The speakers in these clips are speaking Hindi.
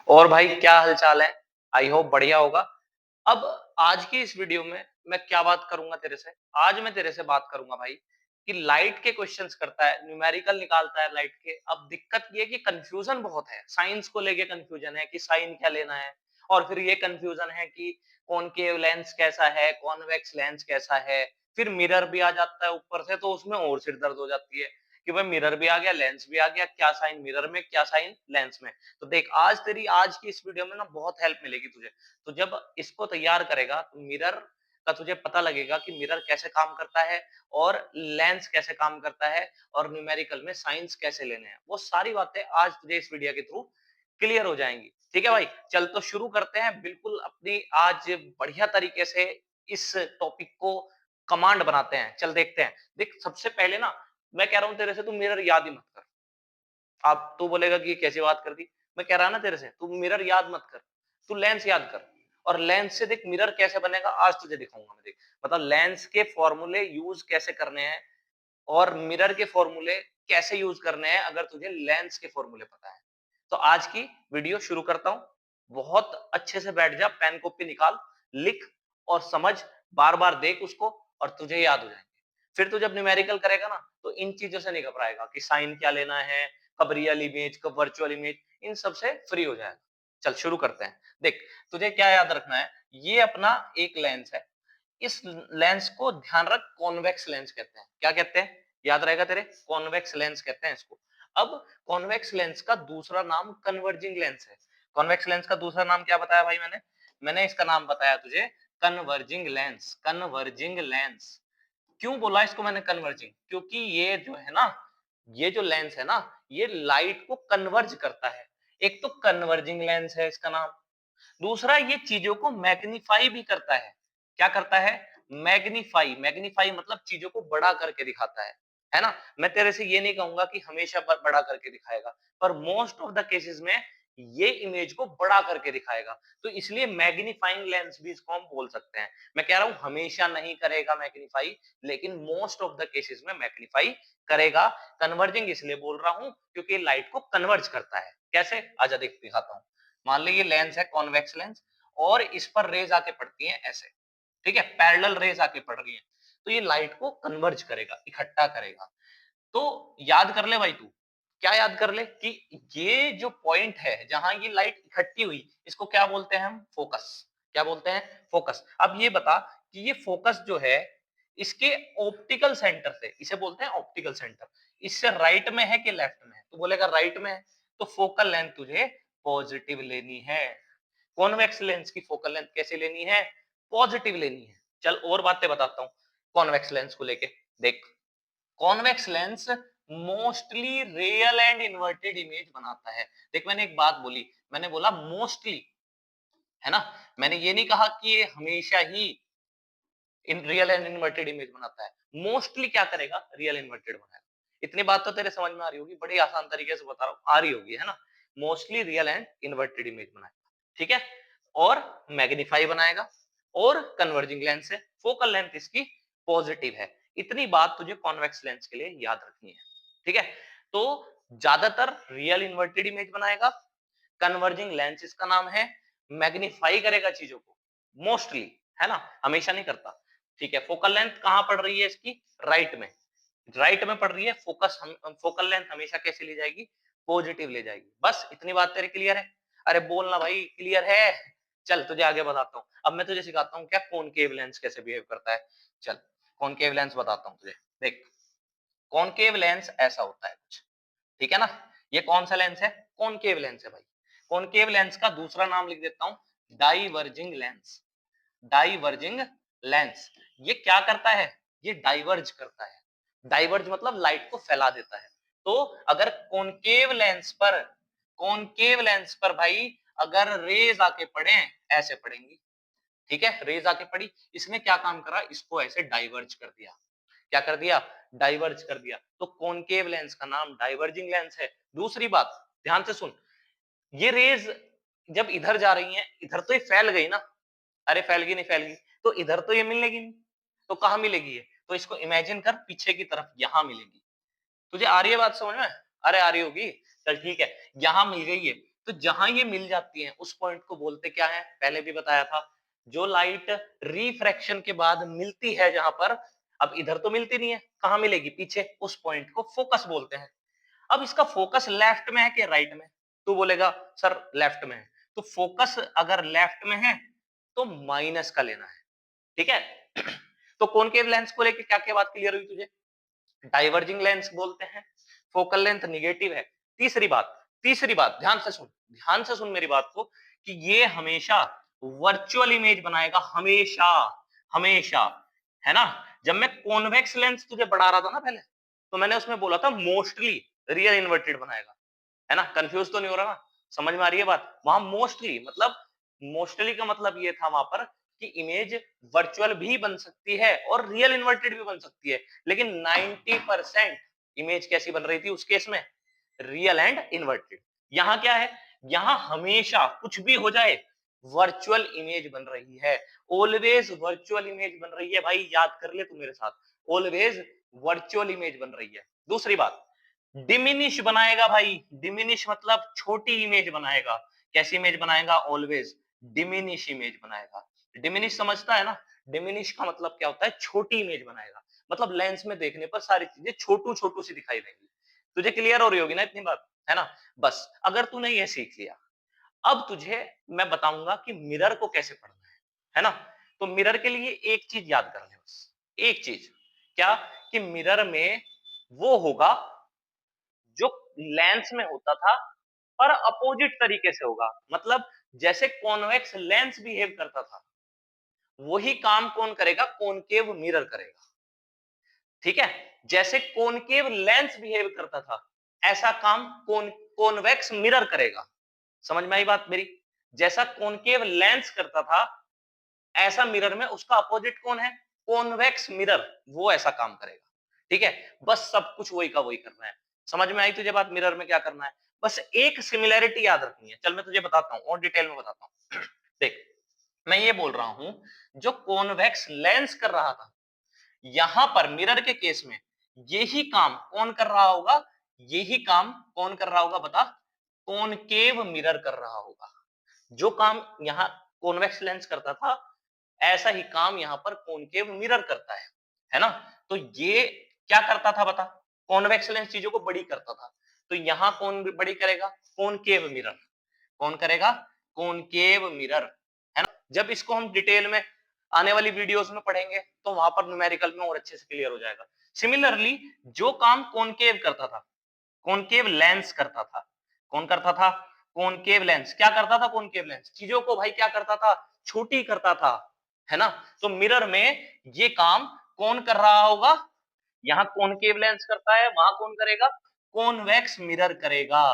और भाई क्या हालचाल है? आई होप बढ़िया होगा। अब आज की इस वीडियो में मैं क्या बात करूंगा तेरे से? आज मैं तेरे से बात करूंगा भाई कि लाइट के क्वेश्चंस करता है, न्यूमेरिकल निकालता है लाइट के। अब दिक्कत ये है कि कंफ्यूजन बहुत है, साइंस को लेके कंफ्यूजन है कि साइन क्या लेना है, और फिर ये कंफ्यूजन है कि कॉनकेव लेंस कैसा है, कॉन्वेक्स लेंस कैसा है। फिर मिरर भी आ जाता है ऊपर से, तो उसमें और सिर दर्द हो जाती है कि भाई मिरर भी आ गया, लेंस भी आ गया, क्या साइन मिरर में, क्या साइन लेंस में। तो देख, आज की इस वीडियो में ना बहुत हेल्प मिलेगी तुझे। तो जब इसको तैयार करेगा तो मिरर का तुझे पता लगेगा कि मिरर कैसे काम करता है, और लेंस कैसे काम करता है, और न्यूमेरिकल में साइंस कैसे लेने हैं। वो सारी बातें आज तुझे इस वीडियो के थ्रू क्लियर हो जाएंगी। ठीक है भाई, चल तो शुरू करते हैं बिल्कुल अपनी आज बढ़िया तरीके से इस टॉपिक को कमांड बनाते हैं। चल देखते हैं। देख, सबसे पहले ना मैं कह रहा हूं तेरे से, तू मिरर याद ही मत कर। आप तू बोलेगा कि ये कैसी बात कर दी? मैं कह रहा ना तेरे से, तू मिरर याद मत कर, तू लेंस याद कर। और लेंस से देख मिरर कैसे बनेगा, आज तुझे दिखाऊंगा मैं। देख, मतलब लेंस के फॉर्मूले यूज कैसे करने हैं, और मिरर के फॉर्मूले कैसे यूज करने हैं अगर तुझे लेंस के फॉर्मूले पता है। तो आज की वीडियो शुरू करता हूं। बहुत अच्छे से बैठ जा, पेन कॉपी निकाल, लिख और समझ, बार बार देख उसको, और तुझे याद हो जाएंगे। फिर तू जब न्यूमेरिकल करेगा ना, तो इन चीजों से नहीं घबराएगा कि साइन क्या लेना है, कब रियल इमेज, कब वर्चुअल इमेज, इन सब से फ्री हो जाएगा। चल शुरू करते हैं। देख, तुझे क्या याद रखना है, ये अपना एक लेंस है। इस लेंस को ध्यान रख, कॉन्वेक्स लेंस कहते हैं। क्या कहते हैं? याद रहेगा तेरे, कॉन्वेक्स लेंस कहते हैं इसको। अब कॉन्वेक्स लेंस का दूसरा नाम कन्वर्जिंग लेंस है। कॉन्वेक्स लेंस का दूसरा नाम क्या बताया भाई मैंने? मैंने इसका नाम बताया तुझे कन्वर्जिंग लेंस। कन्वर्जिंग लेंस क्यों बोला इसको मैंने कन्वर्जिंग? क्योंकि ये जो है ना, ये जो लेंस है ना, ये लाइट को कन्वर्ज करता है। एक तो कन्वर्जिंग लेंस है इसका नाम, दूसरा ये चीजों को मैग्नीफाई भी करता है। क्या करता है? मैग्नीफाई। मैग्नीफाई मतलब चीजों को बड़ा करके दिखाता है ना। मैं तेरे से ये नहीं कहूंगा कि हमेशा बड़ा करके दिखाएगा, पर मोस्ट ऑफ द केसेस में ये इमेज को बड़ा करके दिखाएगा। तो इसलिए मैग्नीफाइंग लेंस भी इसको हम बोल सकते हैं। मैं कह रहा हूं हमेशा नहीं करेगा मैग्नीफाई, लेकिन मोस्ट ऑफ द केसेस में मैग्नीफाई करेगा। कन्वर्जिंग इसलिए बोल रहा हूं क्योंकि लाइट को कन्वर्ज करता है। कैसे? आजा देख दिखाता हूं। मान ली ये लेंस है, कॉन्वेक्स लेंस, और इस पर रेज आके पड़ती हैं ऐसे। ठीक है, पैरेलल रेज आके पड़ रही है, तो ये लाइट को कन्वर्ज करेगा, इकट्ठा करेगा। तो याद कर ले भाई तू, क्या याद कर ले कि ये जो पॉइंट है जहां ये लाइट इकट्ठी हुई, इसको क्या बोलते हैं हम? फोकस। क्या बोलते हैं? फोकस। अब ये बता कि ये फोकस जो है, इसके ऑप्टिकल सेंटर से, इसे बोलते हैं ऑप्टिकल सेंटर, इससे राइट में है कि लेफ्ट में है? तो बोलेगा राइट में है। तो फोकल लेंथ तुझे पॉजिटिव लेनी है। कॉन्वेक्स लेंस की फोकल लेंथ कैसे लेनी है? पॉजिटिव लेनी है। चल और बातें बताता हूं कॉन्वेक्स लेंस को लेके। देख, convex lens mostly real and inverted image बनाता है। देख, मैंने एक बात बोली, मैंने बोला मोस्टली, है ना। मैंने ये नहीं कहा कि ये हमेशा ही in real and inverted image बनाता है। मोस्टली क्या करेगा? रियल इन्वर्टेड बनाएगा। इतनी बात तो तेरे समझ में आ रही होगी, बड़ी आसान तरीके से बता रहा हूं, आ रही होगी, है ना। Mostly real and inverted image बनाएगा, ठीक है, और मैग्नीफाई बनाएगा, और कन्वर्जिंग लेंस है, फोकल लेंथ इसकी पॉजिटिव है। इतनी बात तुझे कॉन्वेक्स लेंस के लिए याद रखनी है। ठीक है, तो ज्यादातर रियल इन्वर्टेड इमेज बनाएगा, कन्वर्जिंग लेंस इसका नाम है, मैग्नीफाई करेगा चीजों को मोस्टली, है ना, हमेशा नहीं करता। ठीक है, फोकल लेंथ कहां पड़ रही है इसकी? राइट में। राइट में पड़ रही है फोकस, हम फोकल लेंथ हमेशा कैसे ले जाएगी? पॉजिटिव ले जाएगी। बस इतनी बात तेरे क्लियर है? अरे बोलना भाई, क्लियर है? चल तुझे आगे बताता हूँ। अब मैं तुझे सिखाता हूँ क्या कॉनकेव लेंस कैसे बिहेव करता है। चल कॉनकेव लेंस बताता हूँ तुझे। देख, कॉनकेव लेंस ऐसा होता है कुछ, ठीक है ना। ये कौन सा लेंस है? कॉनकेव लेंस है भाई। कॉनकेव लेंस का दूसरा नाम लिख देता हूं, डाइवर्जिंग लेंस। Diverging lens. ये क्या करता है? ये डाइवर्ज करता है। डाइवर्ज मतलब लाइट को फैला देता है। तो अगर कॉनकेव लेंस पर भाई अगर रेज आके पड़े, ऐसे पड़ेंगी, ठीक है, रेज आके पड़ी, इसने क्या काम करा? इसको ऐसे डाइवर्ज कर दिया। क्या कर दिया? डाइवर्ज कर दिया। तो कॉनकेव लेंस का नाम डाइवर्जिंग लेंस है। दूसरी बात, ध्यान से सुन, ये रेज जब इधर जा रही हैं, इधर तो ये फैल गई ना। अरे फैल गई, नहीं फैल गई, तो इधर तो ये मिलेगी नहीं, तो कहां मिलेगी ये? तो इसको इमेजिन कर, पीछे की तरफ यहां मिलेगी। तुझे आ रही है बात समझ में? अरे आ रही होगी। चल ठीक है, यहां मिल गई है। तो जहां ये मिल जाती हैं उस पॉइंट को बोलते क्या है, पहले भी बताया था, जो लाइट रिफ्रैक्शन के बाद मिलती है जहां पर, अब इधर तो मिलती नहीं है, कहां मिलेगी, पीछे, उस पॉइंट को फोकस बोलते हैं। अब इसका फोकस लेफ्ट में है कि राइट में, तू बोलेगा सर लेफ्ट में है, तो फोकस अगर लेफ्ट में है तो माइनस का लेना है, ठीक है। तो कॉनकेव लेंस को लेके क्या क्या बात क्लियर हुई तुझे, डाइवर्जिंग लेंस बोलते हैं, फोकल लेंथ निगेटिव है। तीसरी बात ध्यान से सुन मेरी बात को, कि ये हमेशा वर्चुअल इमेज बनाएगा, हमेशा, हमेशा, है ना। जब मैं कॉन्वेक्स लेंस तुझे बढ़ा रहा था ना पहले, तो मैंने उसमें बोला था मोस्टली रियल इन्वर्टेड बनाएगा, है ना, कंफ्यूज तो नहीं हो रहा ना, समझ में आ रही है बात। वहां मोस्टली मतलब, मोस्टली का मतलब ये था वहां पर कि इमेज वर्चुअल भी बन सकती है और रियल इन्वर्टेड भी बन सकती है, लेकिन 90% इमेज कैसी बन रही थी उस केस में, रियल एंड इन्वर्टेड। यहां क्या है, यहां हमेशा कुछ भी हो जाए वर्चुअल इमेज बन रही है, ऑलवेज वर्चुअल इमेज बन रही है भाई, याद कर ले तू मेरे साथ, ऑलवेज वर्चुअल इमेज बन रही है। दूसरी बात, डिमिनिश बनाएगा भाई, डिमिनिश मतलब छोटी इमेज बनाएगा, कैसी इमेज बनाएगा, ऑलवेज डिमिनिश इमेज बनाएगा। डिमिनिश समझता है ना, डिमिनिश का मतलब क्या होता है, छोटी इमेज बनाएगा, मतलब लेंस में देखने पर सारी चीजें छोटू छोटू सी दिखाई देंगी। तुझे क्लियर हो रही होगी ना इतनी बात, है ना। बस अगर तूने ये सीख लिया, अब तुझे मैं बताऊंगा कि मिरर को कैसे पढ़ना है ना। तो मिरर के लिए एक चीज याद कर ले, बस एक चीज, क्या, कि मिरर में वो होगा जो लेंस में होता था, पर अपोजिट तरीके से होगा, मतलब जैसे कॉन्वेक्स लेंस बिहेव करता था, वही काम कौन करेगा, कॉनकेव मिरर करेगा, ठीक है। जैसे कॉनकेव लेंस बिहेव करता था, ऐसा काम कॉन्वेक्स मिरर करेगा। समझ में आई बात मेरी, जैसा कॉनकेव लेंस करता था, ऐसा मिरर में उसका अपोजिट कौन है, कॉन्वेक्स मिरर, वो ऐसा काम करेगा, ठीक है। बस सब कुछ वही का वही करना है। समझ में आई तुझे बात, मिरर में क्या करना है, बस एक सिमिलैरिटी याद रखनी है। चल मैं तुझे बताता हूं और डिटेल में बताता हूं। देख, मैं ये बोल रहा हूं, जो कॉन्वेक्स लेंस कर रहा था, यहां पर मिरर के केस में यही काम कौन कर रहा होगा, यही काम कौन कर रहा होगा बता, कॉनकेव मिरर कर रहा होगा। जो काम यहां कॉन्वेक्स लेंस करता था, ऐसा ही काम यहां पर कॉनकेव मिरर करता है ना। तो ये क्या करता था बता, कॉन्वेक्स लेंस चीजों को बड़ी करता था, तो यहां कौन बड़ी करेगा, कॉनकेव मिरर, कौन करेगा, कॉनकेव मिरर, है ना। जब इसको हम डिटेल में आने वाली वीडियोस में पढ़ेंगे तो वहां पर न्यूमेरिकल में और अच्छे से क्लियर हो जाएगा। सिमिलरली जो काम कॉनकेव करता था, कॉनकेव लेंस करता था, कौन करता था, कॉनकेव लेंस क्या करता था, कॉनकेव लेंस चीजों को भाई क्या करता था, छोटी करता था, है ना। तो मिरर में ये काम कौन कर रहा होगा, यहां कॉनकेव लेंस करता है, वहां कौन करेगा, कॉन्वेक्स मिरर करेगा,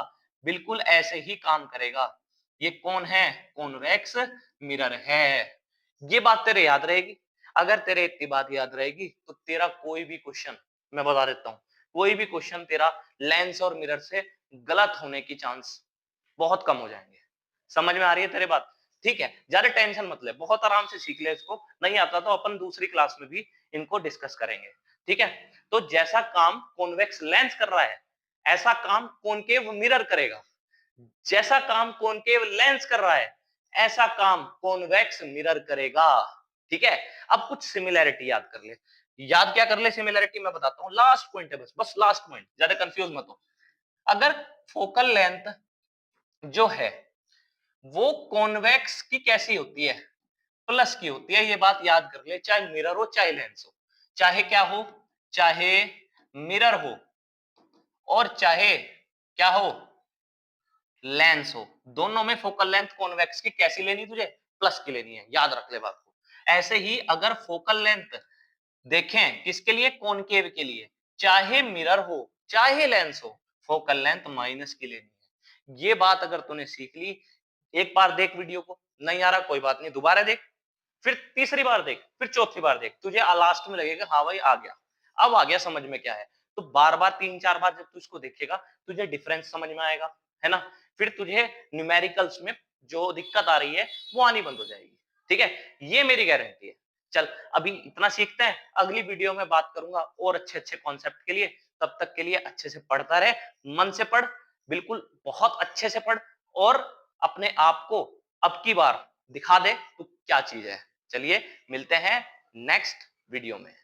बिल्कुल ऐसे ही काम करेगा। ये कौन है, कॉन्वेक्स मिरर है। ये बात तेरे याद रहेगी, अगर तेरे इतनी बात याद रहेगी तो तेरा कोई भी क्वेश्चन, मैं बता देता हूं, कोई भी क्वेश्चन तेरा लेंस और मिरर से गलत होने की चांस बहुत कम हो जाएंगे। समझ में आ रही है तेरे बात, ठीक है। ज्यादा टेंशन मत ले, बहुत आराम से सीख ले इसको, नहीं आता तो अपन दूसरी क्लास में भी इनको डिस्कस करेंगे, ठीक है। तो जैसा काम कॉन्वेक्स लेंस कर रहा है, ऐसा काम कॉनकेव मिरर करेगा, जैसा काम कॉनकेव लेंस कर रहा है, ऐसा काम कॉन्वेक्स मिरर करेगा, ठीक है। अब कुछ सिमिलैरिटी याद कर ले, याद क्या कर ले सिमिलैरिटी, मैं बताता हूं, लास्ट पॉइंट है, बस बस लास्ट पॉइंट, ज्यादा कंफ्यूज मत हो। अगर फोकल लेंथ जो है वो कॉन्वेक्स की कैसी होती है, प्लस की होती है, ये बात याद कर ले, चाहे मिरर हो चाहे लेंस हो, चाहे क्या हो, चाहे मिरर हो और चाहे क्या हो, लेंस हो, दोनों में फोकल लेंथ कॉन्वेक्स की कैसी लेनी तुझे, प्लस की लेनी है, याद रख ले बात को। ऐसे ही अगर फोकल लेंथ देखें किसके लिए, कॉनकेव के लिए, चाहे मिरर हो चाहे लेंस हो, फोकल लेंथ माइनस की लेनी है। ये बात अगर तूने सीख ली, एक बार देख वीडियो को, नहीं आ रहा कोई बात नहीं, दोबारा देख, फिर तीसरी बार देख, फिर चौथी बार देख, तुझे लास्ट में लगेगा हाँ भाई आ गया, अब आ गया समझ में क्या है। तो बार बार 3-4 बार जब तू इसको देखेगा, तुझे डिफरेंस समझ में आएगा, है ना। फिर तुझे न्यूमेरिकल्स में जो दिक्कत आ रही है वो आनी बंद हो जाएगी, ठीक है, ये मेरी गारंटी है। चल अभी इतना सीखते हैं, अगली वीडियो में बात करूंगा और अच्छे अच्छे कॉन्सेप्ट के लिए। तब तक के लिए अच्छे से पढ़ता रहे, मन से पढ़, बिल्कुल बहुत अच्छे से पढ़, और अपने आप को अब की बार दिखा दे तू क्या चीज है। चलिए मिलते हैं नेक्स्ट वीडियो में।